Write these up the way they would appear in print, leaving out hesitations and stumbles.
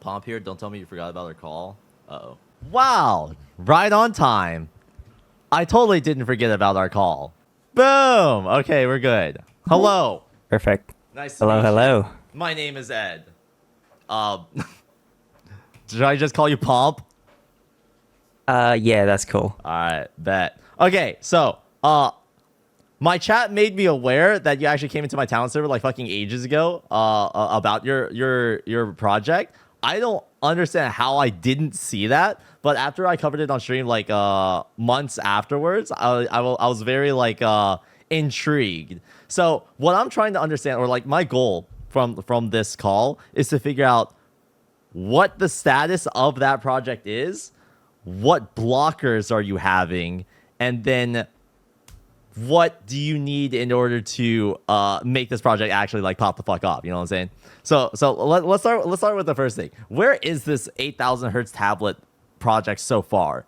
Pomp here. Don't tell me you forgot about our call. Uh-oh. Wow. Right on time. I totally didn't forget about our call. Boom. Okay, we're good. Hello. Perfect. Nice to Hello, meet you. hello. My name is Ed. Should I just call you Pomp? Yeah, that's cool. All right, bet. Okay, so, my chat made me aware that you actually came into my talent server like fucking ages ago, about your project. I don't understand how I didn't see that, but after I covered it on stream like months afterwards, I was very like intrigued. So what I'm trying to understand, or like my goal from this call, is to figure out what the status of that project is, what blockers are you having, and then what do you need in order to make this project actually like pop the fuck off? You know what I'm saying? So let's start with the first thing. Where is this 8,000 hertz tablet project so far?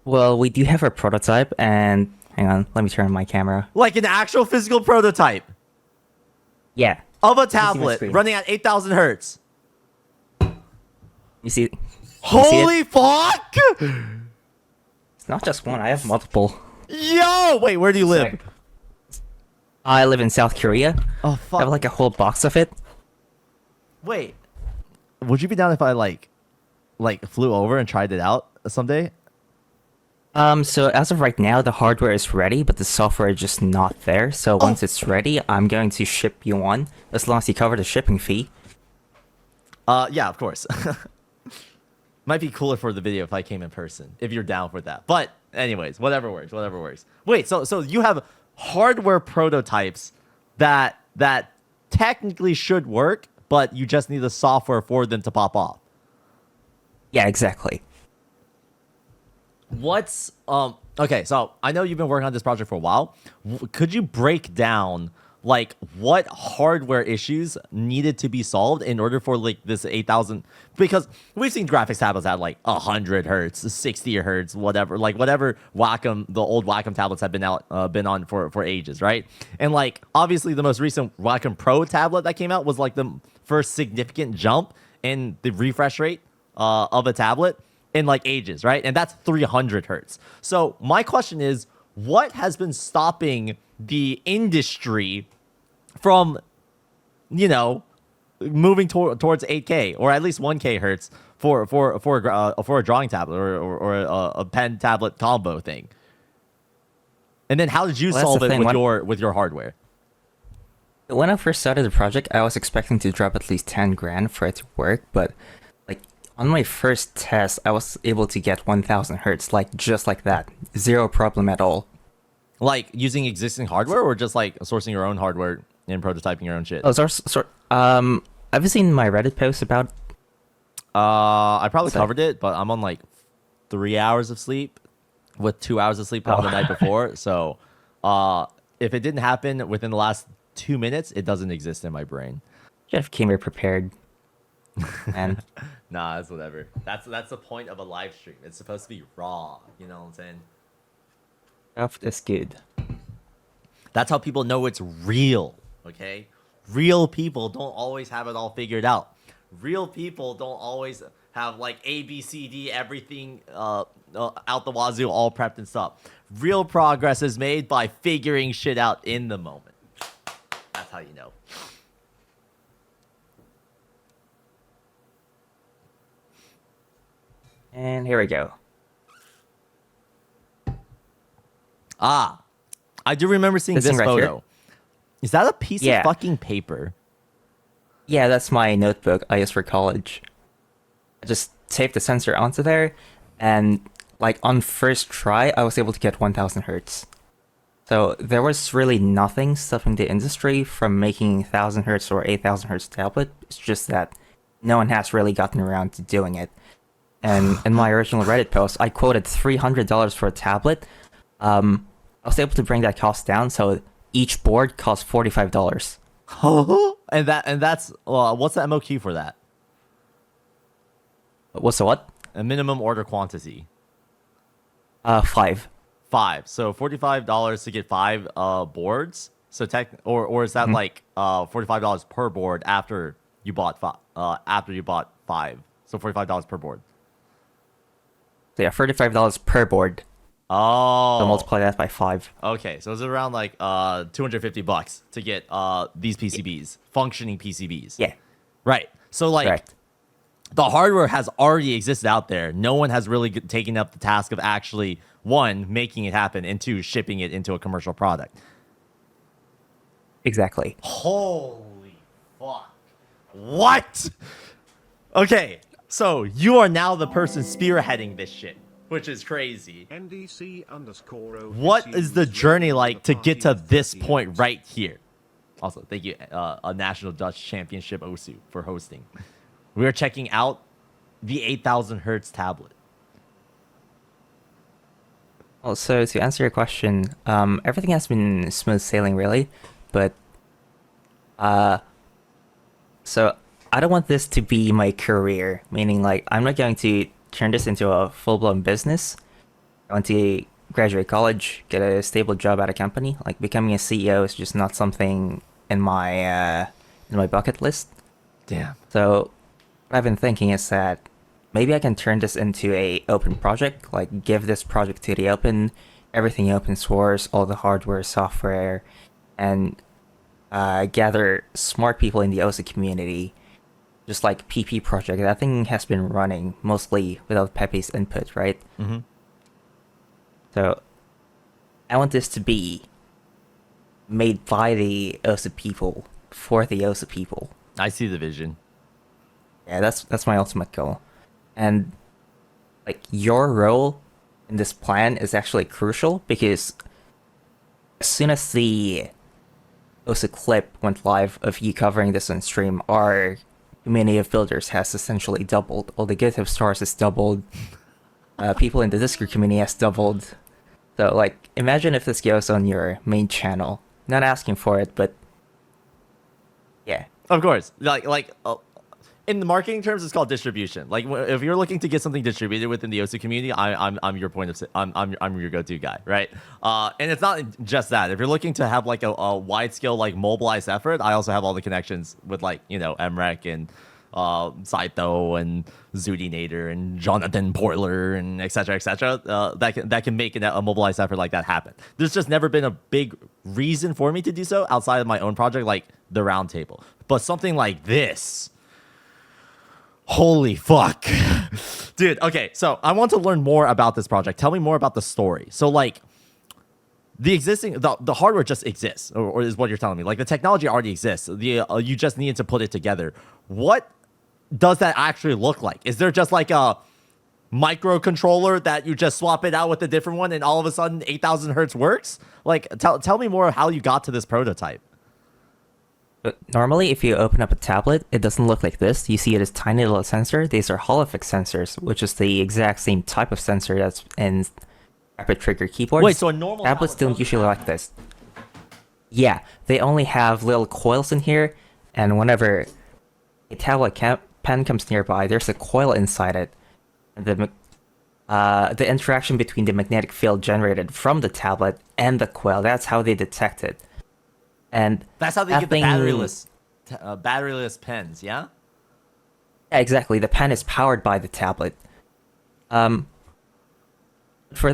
Well, we do have a prototype, and hang on, let me turn on my camera. Like an actual physical prototype Yeah. of a me see my tablet screen. running at 8,000 hertz. You see? You see it? Holy fuck! It's not just one. I have multiple. Yo, wait, where do you live? Sorry. I live in South Korea. Oh I fuck! have like a whole box of it. Wait, would you be down if I like flew over and tried it out someday? So as of right now, the hardware is ready, but the software is just not there. So once it's ready, I'm going to ship you one, as long as you cover the shipping fee. Yeah, of course. Might be cooler for the video if I came in person, if you're down for that. But anyways, whatever works, whatever works. Wait, so you have hardware prototypes that technically should work, but you just need the software for them to pop off. Yeah, exactly. What's okay, so I know you've been working on this project for a while. Could you break down like what hardware issues needed to be solved in order for like this 8,000, because we've seen graphics tablets at like 100 hertz, 60 hertz, whatever, like whatever Wacom, the old Wacom tablets have been on for ages, right? And like obviously the most recent Wacom Pro tablet that came out was like the first significant jump in the refresh rate of a tablet in like ages, right? And that's 300 hertz. So my question is, what has been stopping the industry from, you know, moving towards 8K or at least 1K hertz for a drawing tablet or a pen tablet combo thing? And then how did you Well, that's solve the it thing. with your hardware? When I first started the project, I was expecting to drop at least 10 grand for it to work, but like on my first test, I was able to get 1,000 hertz, like just like that, zero problem at all. Like using existing hardware or just like sourcing your own hardware and prototyping your own shit? Oh, have you seen my Reddit post about? I probably So- covered it, but I'm on like 3 hours of sleep with 2 hours of sleep from the night before. So, if it didn't happen within the last 2 minutes, it doesn't exist in my brain. Jeff came here prepared, and Nah, that's whatever. That's the point of a live stream. It's supposed to be raw. You know what I'm saying? stuff is good. That's how people know it's real. Okay, real people don't always have it all figured out. Real people don't always have like A, B, C, D, everything out the wazoo, all prepped and stuff. Real progress is made by figuring shit out in the moment. That's how you know. And here we go. Ah, I do remember seeing This this thing right photo. here? Is that a piece Yeah. of fucking paper? Yeah, that's my notebook I use for college. I just taped the sensor onto there, and like on first try, I was able to get 1,000 hertz. So there was really nothing stopping the industry from making 1,000 hertz or 8,000 hertz tablet. It's just that no one has really gotten around to doing it. And in my original Reddit post, I quoted $300 for a tablet. I was able to bring that cost down, so each board cost $45. and that's what's the MOQ for that? What's the what? A minimum order quantity. 5. 5. So $45 to get 5 boards. So or is that like $45 per board after you bought after you bought 5. So $45 per board. So yeah, $35 per board. Oh. So multiply that by 5. Okay, so it's around like $250 to get these PCBs, functioning PCBs. Yeah. Right. So like Correct. the hardware has already existed out there. No one has really taken up the task of actually, one, making it happen, and two, shipping it into a commercial product. Exactly. Holy fuck. What? Okay, so you are now the person spearheading this shit, which is crazy. What is the journey like to get to this point right here? Also, thank you, a National Dutch Championship Osu, for hosting. We are checking out the 8,000 hertz tablet. Well, so to answer your question, everything has been smooth sailing, really, but so I don't want this to be my career, meaning like I'm not going to turn this into a full-blown business. I want to graduate college, get a stable job at a company. Like becoming a CEO is just not something in my bucket list. Damn. So what I've been thinking is that maybe I can turn this into a open project, like give this project to the open, everything open source, all the hardware, software, and gather smart people in the OSA community, just like PP project. That thing has been running mostly without Pepe's input, right? Mm-hmm. So I want this to be made by the OSA people, for the OSA people. I see the vision. Yeah, that's my ultimate goal. And like your role in this plan is actually crucial because as soon as the OSA clip went live of you covering this on stream, our community of builders has essentially doubled. All the GitHub stars has doubled. People in the Discord community has doubled. So like, imagine if this goes on your main channel. Not asking for it, but yeah. Of course, in the marketing terms, it's called distribution. Like if you're looking to get something distributed within the OSU community, I'm your I'm your go-to guy, right? And it's not just that. If you're looking to have like a wide scale like mobilized effort, I also have all the connections with like MREC and Saito and Zudinator and Jonathan Portler and et cetera, that can make a mobilized effort like that happen. There's just never been a big reason for me to do so outside of my own project, like the Roundtable. But something like this, holy fuck. Dude, okay, so I want to learn more about this project. Tell me more about the story. So like the hardware just exists, or is what you're telling me. Like the technology already exists. You just needed to put it together. What does that actually look like? Is there just like a microcontroller that you just swap it out with a different one and all of a sudden 8,000 hertz works? Like tell me more of how you got to this prototype. But normally, if you open up a tablet, it doesn't look like this. You see it as tiny little sensor. These are Holophix sensors, which is the exact same type of sensor that's in rapid trigger keyboards. Wait, so a normal tablets don't usually like this. Yeah, they only have little coils in here, and whenever a tablet pen comes nearby, there's a coil inside it. And the interaction between the magnetic field generated from the tablet and the coil, that's how they detect it. And that's how they get the batteryless pens, yeah? Yeah, exactly. The pen is powered by the tablet. For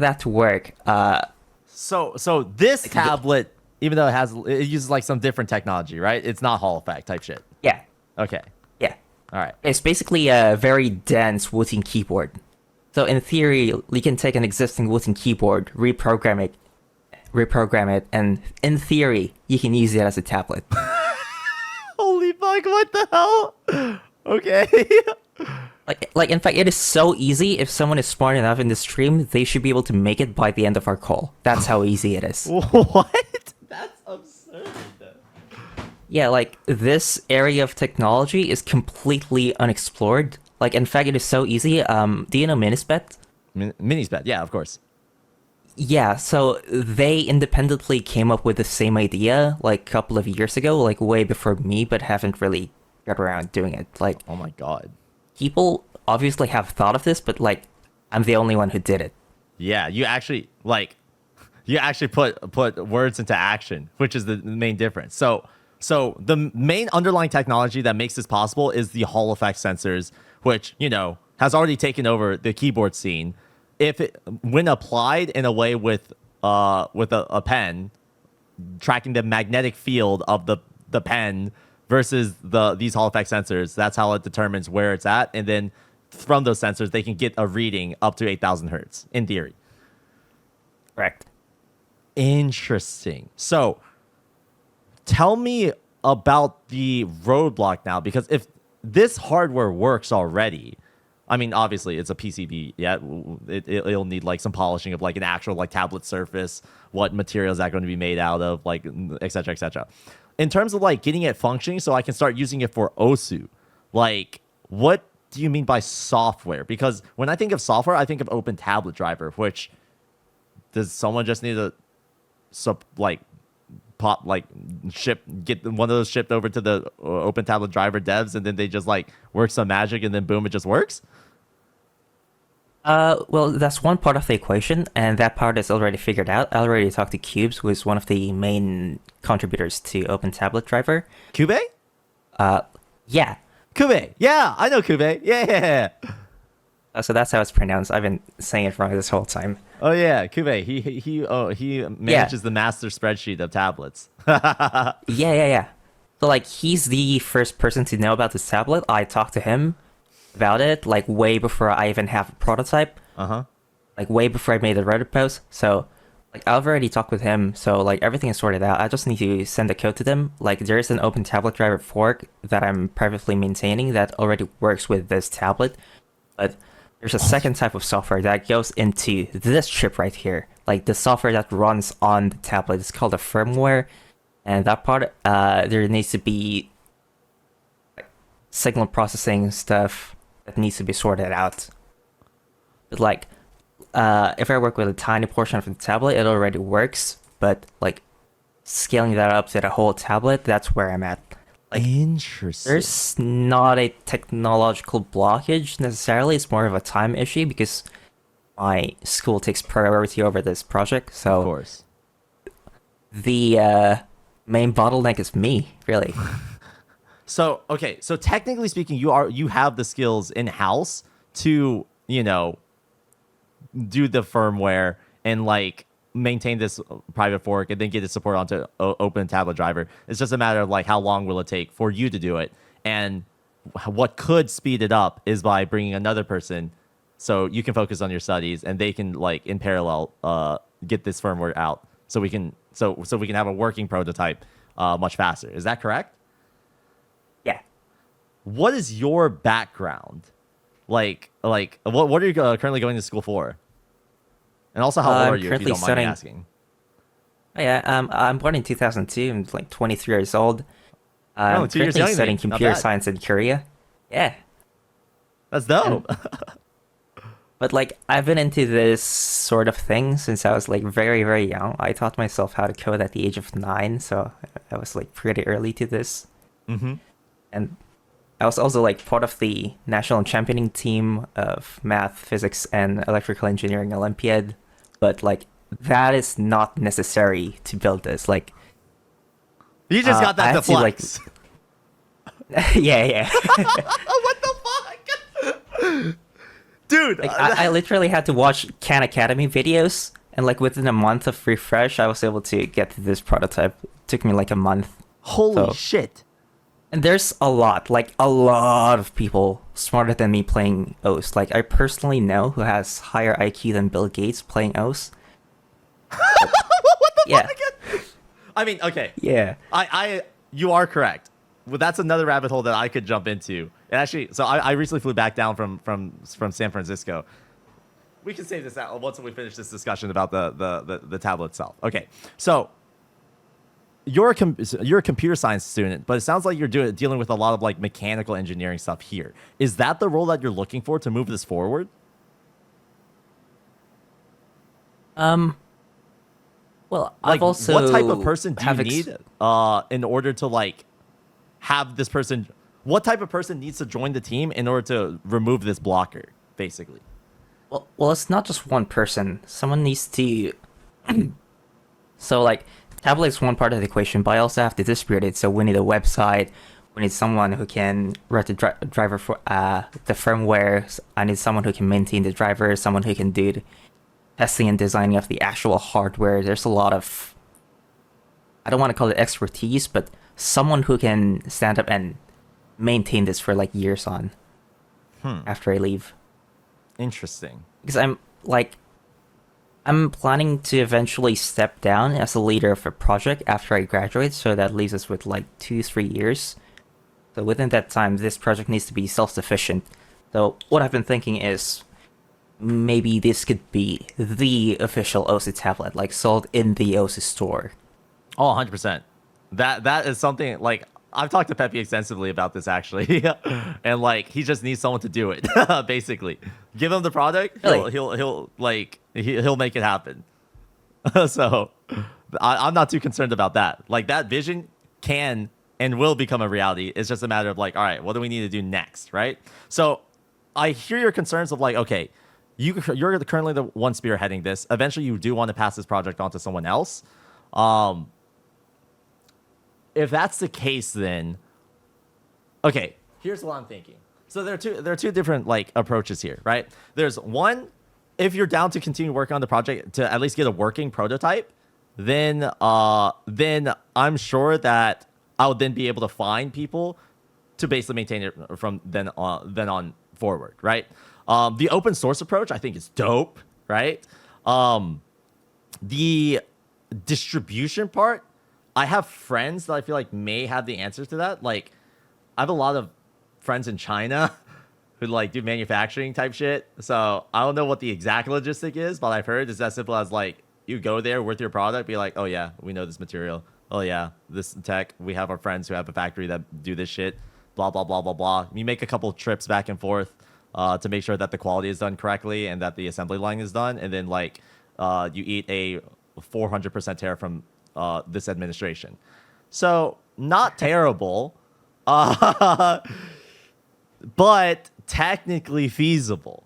that to work, so this tablet, even though it uses like some different technology, right? It's not Hall effect type shit. Yeah. Okay. Yeah. All right. It's basically a very dense wooden keyboard. So in theory, you can take an existing wooden keyboard, reprogram it, and in theory, you can use it as a tablet. Holy fuck, what the hell? Okay. Like in fact, it is so easy. If someone is smart enough in the stream, they should be able to make it by the end of our call. That's how easy it is. What? That's absurd. Yeah, like this area of technology is completely unexplored. Like in fact, it is so easy. Do you know Minispet? Minispet, yeah, of course. Yeah, so they independently came up with the same idea like a couple of years ago, like way before me, but haven't really got around doing it. Like, oh my god. People obviously have thought of this, but like I'm the only one who did it. Yeah, you actually put words into action, which is the main difference. So So the main underlying technology that makes this possible is the Hall effect sensors, which, has already taken over the keyboard scene. When applied in a way with a pen, tracking the magnetic field of the pen versus these Hall effect sensors, that's how it determines where it's at. And then from those sensors, they can get a reading up to 8,000 hertz in theory. Correct. Interesting. So tell me about the roadblock now, because if this hardware works already, I mean, obviously it's a PCB. Yeah, it'll need like some polishing of like an actual like tablet surface. What material is that going to be made out of? Like, et cetera, et cetera. In terms of like getting it functioning, so I can start using it for OSU. Like, what do you mean by software? Because when I think of software, I think of Open Tablet Driver. Which, does someone just need to get one of those shipped over to the Open Tablet Driver devs, and then they just like work some magic, and then boom, it just works? Well, that's one part of the equation, and that part is already figured out. I already talked to Cubes, who is one of the main contributors to Open Tablet Driver. Cube? Yeah. Cube. Yeah, I know Cube. Yeah. So that's how it's pronounced. I've been saying it wrong this whole time. Oh yeah, Cube. He manages the master spreadsheet of tablets. Yeah. So like he's the first person to know about this tablet. I talked to him about it like way before I even have a prototype. Like way before I made the Reddit post. So like I've already talked with him. So like everything is sorted out. I just need to send the code to them. Like there is an Open Tablet Driver fork that I'm privately maintaining that already works with this tablet, but there's a second type of software that goes into this chip right here. Like the software that runs on the tablet. It's called a firmware. And that part, there needs to be like, signal processing stuff that needs to be sorted out. But like, if I work with a tiny portion of the tablet, it already works. But like, scaling that up to the whole tablet, that's where I'm at. Like, interesting. There's not a technological blockage necessarily. It's more of a time issue because my school takes priority over this project. So of course, the main bottleneck is me, really. So okay, so technically speaking, you have the skills in house to do the firmware and like maintain this private fork and then get it support onto Open Tablet Driver. It's just a matter of like how long will it take for you to do it, and what could speed it up is by bringing another person so you can focus on your studies and they can like in parallel get this firmware out so we can have a working prototype much faster. Is that correct? Yeah. What is your background? What are you currently going to school for? And also, how old are you, if you don't mind me asking? Oh, yeah, I'm born in 2002. I'm like 23 years old. I'm 2 years currently younger than studying me. Not computer bad. science in Korea. Yeah. That's dope. But like, I've been into this sort of thing since I was like very, very young. I taught myself how to code at the age of 9, so I was like pretty early to this. Mm-hmm. And I was also like part of the national championing team of math, physics, and electrical engineering Olympiad. But like, that is not necessary to build this. Like, You just got that to flex. Yeah. What the fuck? Dude, Like, I literally had to watch Khan Academy videos, and like within a month of refresh, I was able to get to this prototype. It took me like a month. holy shit. And there's a lot of people smarter than me playing OS. Like, I personally know who has higher IQ than Bill Gates playing OS. What the Yeah. fuck? I mean, okay. Yeah. You are correct. Well, that's another rabbit hole that I could jump into. And actually, so I recently flew back down from San Francisco. We can save this out once we finish this discussion about the tablet itself. Okay, so you're a computer science student, but it sounds like you're dealing with a lot of like mechanical engineering stuff here. Is that the role that you're looking for to move this forward? Well, Like, I've also what type of person do you have need in order to like have this person? What type of person needs to join the team in order to remove this blocker, basically? Well, it's not just one person. Someone needs to. So, like, tablet is one part of the equation, but I also have to distribute it. So we need a website. We need someone who can write the driver for the firmware. I need someone who can maintain the driver. Someone who can do the testing and designing of the actual hardware. There's a lot of, I don't want to call it expertise, but someone who can stand up and maintain this for like years on after I leave. Interesting. Because I'm planning to eventually step down as a leader of a project after I graduate, so that leaves us with like 2-3 years. So within that time, this project needs to be self-sufficient. So what I've been thinking is maybe this could be the official OSU tablet, like sold in the OSU store. Oh, 100%. That is something like I've talked to Pepe extensively about this actually, and like he just needs someone to do it. Basically, give him the product, Really? he'll make it happen. So I'm not too concerned about that. Like that vision can and will become a reality. It's just a matter of like, all right, what do we need to do next, right? So I hear your concerns of like, okay, you're currently the one spearheading this. Eventually, you do want to pass this project on to someone else. If that's the case, then okay, here's what I'm thinking. So there are two different like approaches here, right? There's one, if you're down to continue working on the project to at least get a working prototype, then I'm sure that I would then be able to find people to basically maintain it from then on forward, right? The open source approach I think is dope, right? The distribution part, I have friends that I feel like may have the answers to that. Like, I have a lot of friends in China who like do manufacturing type shit. So I don't know what the exact logistic is, but I've heard it's as simple as like you go there with your product, be like, oh yeah, we know this material. Oh yeah, this tech. We have our friends who have a factory that do this shit. Blah blah blah blah blah. You make a couple trips back and forth to make sure that the quality is done correctly and that the assembly line is done, and then like you eat a 400% tariff from this administration. So not terrible, but technically feasible.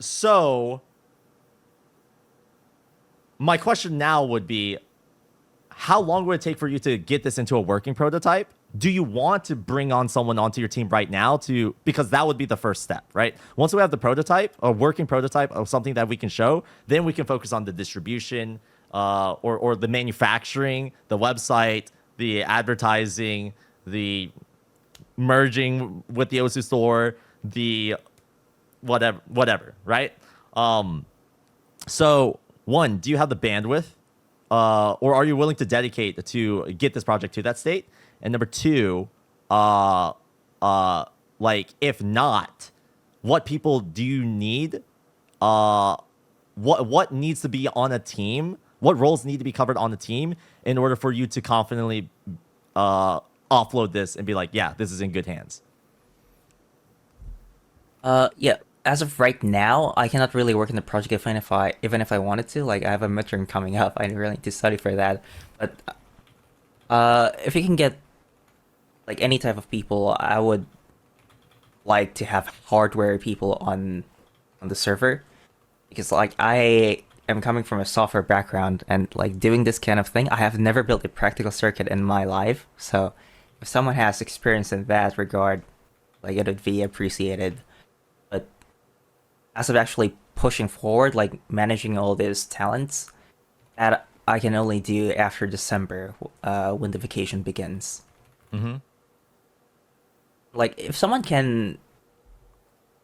So my question now would be, how long would it take for you to get this into a working prototype? Do you want to bring on someone onto your team right now because that would be the first step, right? Once we have the prototype, a working prototype of something that we can show, then we can focus on the distribution, or the manufacturing, the website, the advertising, the merging with the OSU store, the whatever, right? So one, do you have the bandwidth, or are you willing to dedicate to get this project to that state? And number two, like if not, what people do you need? What needs to be on a team? What roles need to be covered on the team in order for you to confidently offload this and be like, yeah, this is in good hands? Yeah. As of right now, I cannot really work in the project even if I wanted to. Like I have a midterm coming up, I really need to study for that. But if you can get like any type of people, I would like to have hardware people on the server, because like I am coming from a software background, and like doing this kind of thing, I have never built a practical circuit in my life. So if someone has experience in that regard, like it would be appreciated. But as of actually pushing forward, like managing all these talents, that I can only do after December, when the vacation begins. Mm-hmm. Like if someone can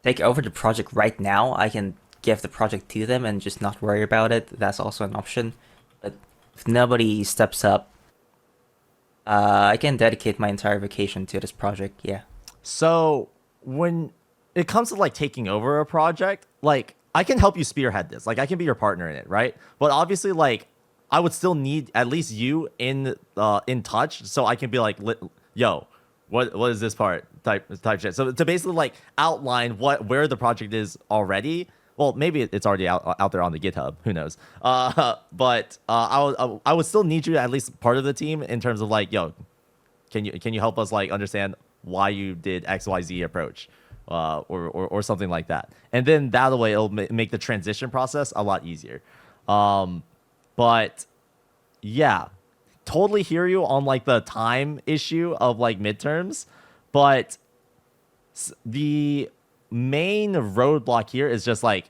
take over the project right now, I can give the project to them and just not worry about it. That's also an option. But if nobody steps up, I can dedicate my entire vacation to this project. Yeah. So when it comes to like taking over a project, like I can help you spearhead this. Like I can be your partner in it, right? But obviously, like I would still need at least you in touch, so I can be like, yo, what is this part type shit. So to basically like outline where the project is already. Well, maybe it's already out there on the GitHub. Who knows? But I would still need you at least part of the team in terms of like, yo, can you help us like understand why you did XYZ approach, or something like that, and then that way it'll make the transition process a lot easier. But yeah, totally hear you on like the time issue of like midterms, but the main roadblock here is just like,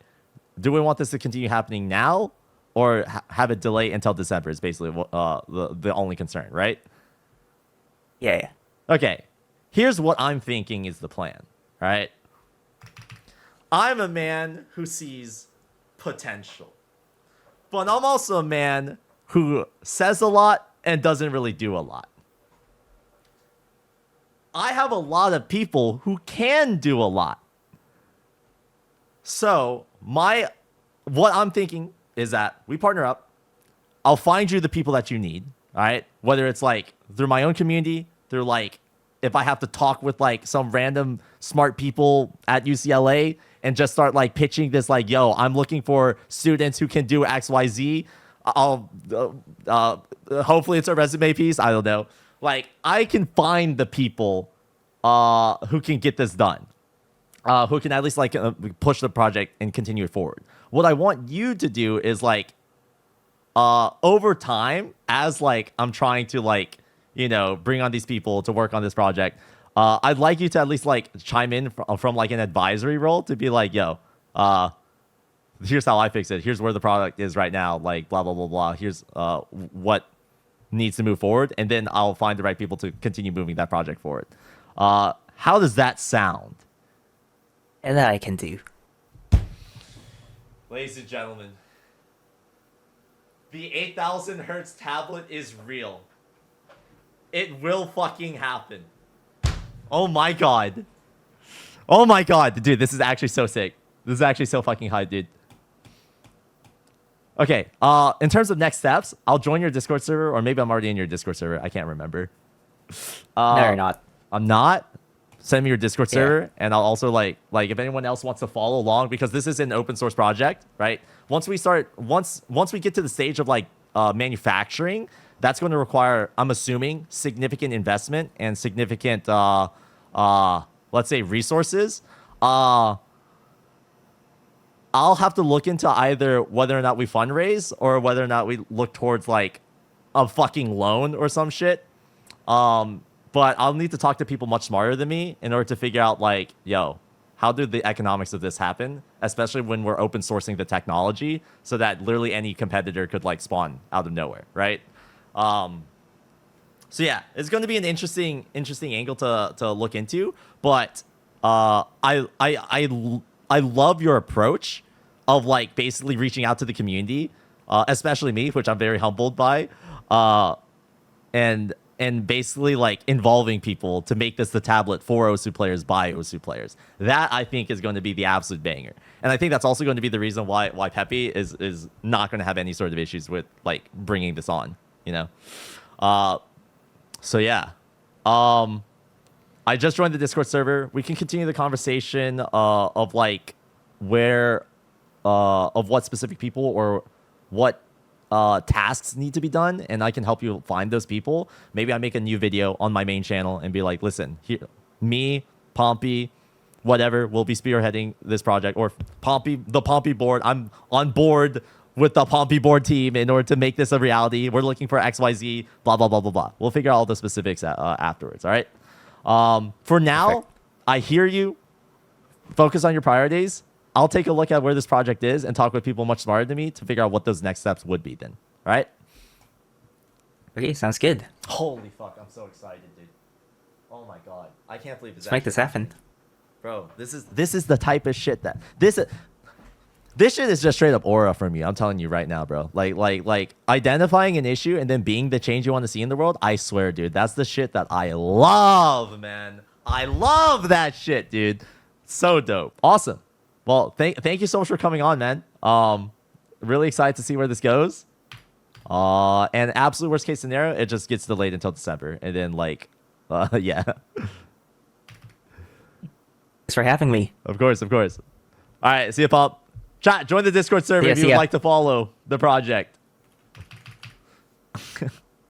do we want this to continue happening now or have it delay until December is basically the only concern, right? Yeah. Okay, here's what I'm thinking is the plan, all right? I'm a man who sees potential, but I'm also a man who says a lot and doesn't really do a lot. I have a lot of people who can do a lot. So what I'm thinking is that we partner up. I'll find you the people that you need, all right? Whether it's like through my own community, through like if I have to talk with like some random smart people at UCLA and just start like pitching this like, yo, I'm looking for students who can do XYZ. I'll hopefully it's a resume piece. I don't know. Like I can find the people who can get this done. Who can at least like push the project and continue it forward. What I want you to do is like over time, as like I'm trying to like, you know, bring on these people to work on this project, I'd like you to at least like chime in from like an advisory role to be like, yo, here's how I fix it. Here's where the product is right now. Like blah, blah, blah, blah. Here's what needs to move forward. And then I'll find the right people to continue moving that project forward. How does that sound? And that I can do. Ladies and gentlemen, the 8,000 hertz tablet is real. It will fucking happen. Oh my god. Oh my god. Dude, this is actually so sick. This is actually so fucking high, dude. Okay, in terms of next steps, I'll join your Discord server, or maybe I'm already in your Discord server. I can't remember. No, you're not. I'm not. Send me your Discord server, and I'll also like if anyone else wants to follow along, because this is an open source project, right? Once we get to the stage of like manufacturing, that's going to require, I'm assuming, significant investment and significant let's say resources. I'll have to look into either whether or not we fundraise or whether or not we look towards like a fucking loan or some shit. But I'll need to talk to people much smarter than me in order to figure out like, yo, how did the economics of this happen? Especially when we're open sourcing the technology so that literally any competitor could like spawn out of nowhere, right? So yeah, it's going to be an interesting angle to look into. But I love your approach of like basically reaching out to the community, especially me, which I'm very humbled by, and basically like involving people to make this the tablet for OSU players by OSU players. That I think is going to be the absolute banger. And I think that's also going to be the reason why Pepe is not going to have any sort of issues with like bringing this on, you know? So yeah. I just joined the Discord server. We can continue the conversation of like where of what specific people or what tasks need to be done, and I can help you find those people. Maybe I make a new video on my main channel and be like, listen, here, me, Pompey, whatever, will be spearheading this project, or the Pompey board. I'm on board with the Pompey board team in order to make this a reality. We're looking for XYZ, blah, blah, blah, blah, blah. We'll figure out all the specifics afterwards, all right? For now, perfect. I hear you. Focus on your priorities. I'll take a look at where this project is and talk with people much smarter than me to figure out what those next steps would be then. All right? Okay, sounds good. Holy fuck, I'm so excited, dude. Oh my god. I can't believe this. Let's make this happen. Bro, this is the type of shit that this shit is just straight up aura from you. I'm telling you right now, bro. Like identifying an issue and then being the change you want to see in the world. I swear, dude, that's the shit that I love, man. I love that shit, dude. So dope. Awesome. Well, thank you so much for coming on, man. Really excited to see where this goes. And absolute worst case scenario, it just gets delayed until December, and then like, yeah. Thanks for having me. Of course. All right, see you, Pop. Chat, join the Discord server if you would like to follow the project.